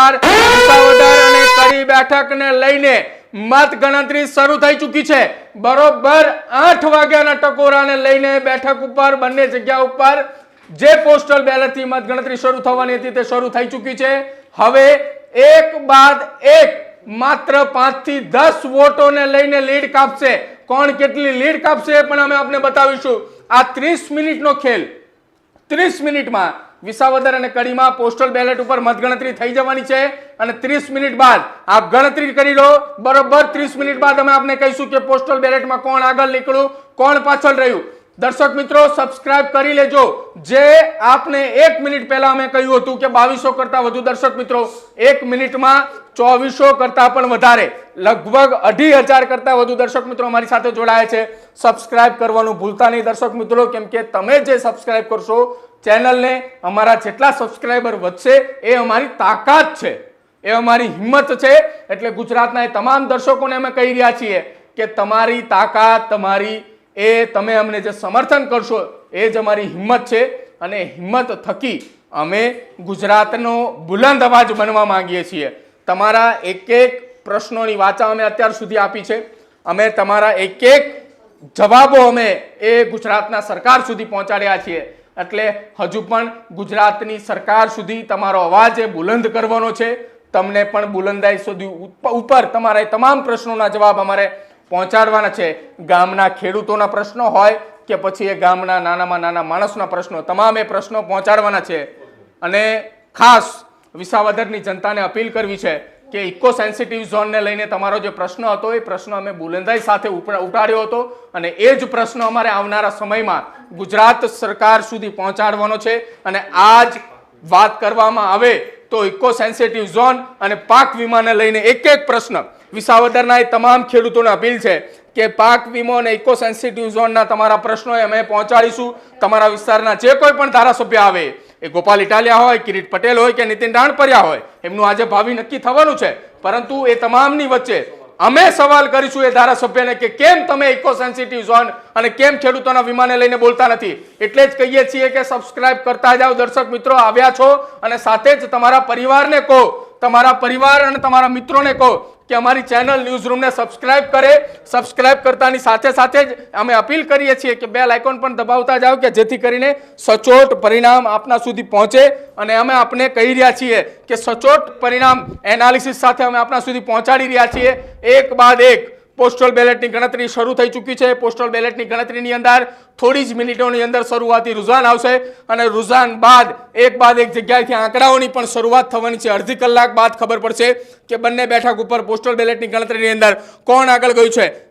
વિસ્તાર વિસાવદર અને કડી બેઠકને લઈને મત ગણતરી શરૂ થઈ ચૂકી છે। બરોબર 8 વાગ્યાના ટકોરાને લઈને બેઠક ઉપર બંને જગ્યા ઉપર જે પોસ્ટલ બેલેટથી મત ગણતરી શરૂ થવાની હતી તે શરૂ થઈ ચૂકી છે। હવે એક બાદ એક માત્ર 5 થી 10 વોટોને લઈને લીડ કાપશે। કોણ કેટલી લીડ કાપશે એ પણ અમે આપને બતાવીશું। આ 30 મિનિટનો ખેલ, 30 મિનિટમાં વિસાવદર અને કડીમાં પોસ્ટલ બેલેટ ઉપર મતગણતરી થઈ જવાની છે અને 30 મિનિટ બાદ આપ ગણતરી કરી લો। બરોબર 30 મિનિટ બાદ અમે આપને કહીશું કે પોસ્ટલ બેલેટમાં કોણ આગળ નીકળ્યું, કોણ પાછળ રહ્યું। દર્શક મિત્રો સબસ્ક્રાઇબ કરી લેજો। જે આપને 1 મિનિટ પહેલા અમે કહ્યું હતું કે 2200 કરતા વધુ દર્શક મિત્રો 1 મિનિટમાં 2400 કરતા પણ વધારે, લગભગ 2500 કરતા વધુ દર્શક મિત્રો અમારી સાથે જોડાયા છે। સબસ્ક્રાઇબ કરવાનું ભૂલતા નહીં દર્શક મિત્રો, કેમ કે તમે જે સબસ્ક્રાઇબ કરશો ચેનલને, અમારા જેટલા સબસ્ક્રાઇબર વધશે એ અમારી તાકાત છે, એ અમારી હિંમત છે। એટલે ગુજરાતના એ તમામ દર્શકોને અમે કહી રહ્યા છીએ કે તમારી તાકાત, તમારી એ તમે અમને જે સમર્થન કરશો એ જ અમારી હિંમત છે અને હિંમત થકી અમે ગુજરાતનો બુલંદ અવાજ બનવા માંગીએ છીએ। તમારા એક એક પ્રશ્નોની વાચા અમે અત્યાર સુધી આપી છે। અમે તમારા એક એક જવાબો અમે એ ગુજરાતના સરકાર સુધી પહોંચાડ્યા છીએ। એટલે હજુ પણ ગુજરાતની સરકાર સુધી તમારો અવાજ એ બુલંદ કરવાનો છે। તમને પણ બુલંદાઈ સુધી ઉપર તમારા તમામ પ્રશ્નોના જવાબ અમારે પહોંચાડવાના છે। ગામના ખેડૂતોના પ્રશ્નો હોય કે પછી એ ગામના નાનામાં નાના માણસના પ્રશ્નો, તમામ એ પ્રશ્નો પહોંચાડવાના છે। અને ખાસ વિસાવદરની જનતાને અપીલ કરવી છે કે ઇકો સેન્સિટિવ ઝોનને લઈને તમારો જે પ્રશ્ન હતો એ પ્રશ્ન અમે બુલંદાઈ સાથે ઉઠાડ્યો હતો અને એ જ પ્રશ્ન અમારે આવનારા સમયમાં ગુજરાત સરકાર સુધી પહોંચાડવાનો છે। અને આજ વાત કરવામાં આવે તો ઇકો સેન્સિટિવ ઝોન અને પાક વીમાને લઈને એક એક પ્રશ્ન વિસાવદરના એ તમામ ખેડૂતોને અપીલ છે કે પાક વીમો અને ઇકો સેન્સિટિવ ઝોનના તમારા પ્રશ્નો અમે પહોંચાડીશું। તમારા વિસ્તારના જે કોઈ પણ ધારાસભ્ય આવે, એ ગોપાલ ઇટાલિયા હોય, કિરીટ પટેલ હોય કે નીતિન રાણપરિયા હોય, એમનું આજે ભાવિ નક્કી થવાનું છે। પરંતુ એ તમામની વચ્ચે અમે સવાલ કરીશું એ ધારાસભ્યને કે કેમ તમે ઇકો સેન્સિટિવ ઝોન અને કેમ ખેડૂતોના વીમાને લઈને બોલતા નથી। એટલે જ કહીએ છીએ કે સબસ્ક્રાઇબ કરતા જાઓ દર્શક મિત્રો, આવ્યા છો અને સાથે જ તમારા પરિવારને કહો, તમારા પરિવાર અને તમારા મિત્રોને કહો કે અમારી ચેનલ ન્યૂઝરૂમને સબસ્ક્રાઇબ કરે। સબસ્ક્રાઇબ કરતાની સાથે સાથે જ અમે અપીલ કરીએ છીએ કે બેલ આઇકોન પણ દબાવતા જાઓ કે જેથી કરીને સચોટ પરિણામ આપના સુધી પહોંચે। અને અમે આપને કહી રહ્યા છીએ કે સચોટ પરિણામ એનાલિસિસ સાથે અમે આપના સુધી પહોંચાડી રહ્યા છીએ। એક બાદ એક પોસ્ટલ બેલેટની ગણતરી શરૂ થઈ ચૂકી છે। પોસ્ટલ બેલેટની ગણતરીની અંદર થોડી જ મિનિટોની અંદર શરૂઆતી રુઝાન આવશે અને રુઝાન બાદ એક જગ્યાએથી આંકડાઓની પણ શરૂઆત થવાની છે। અડધી કલાક બાદ ખબર પડશે કે બંને બેઠક ઉપર પોસ્ટલ બેલેટની ગણતરીની અંદર કોણ આગળ ગયું છે।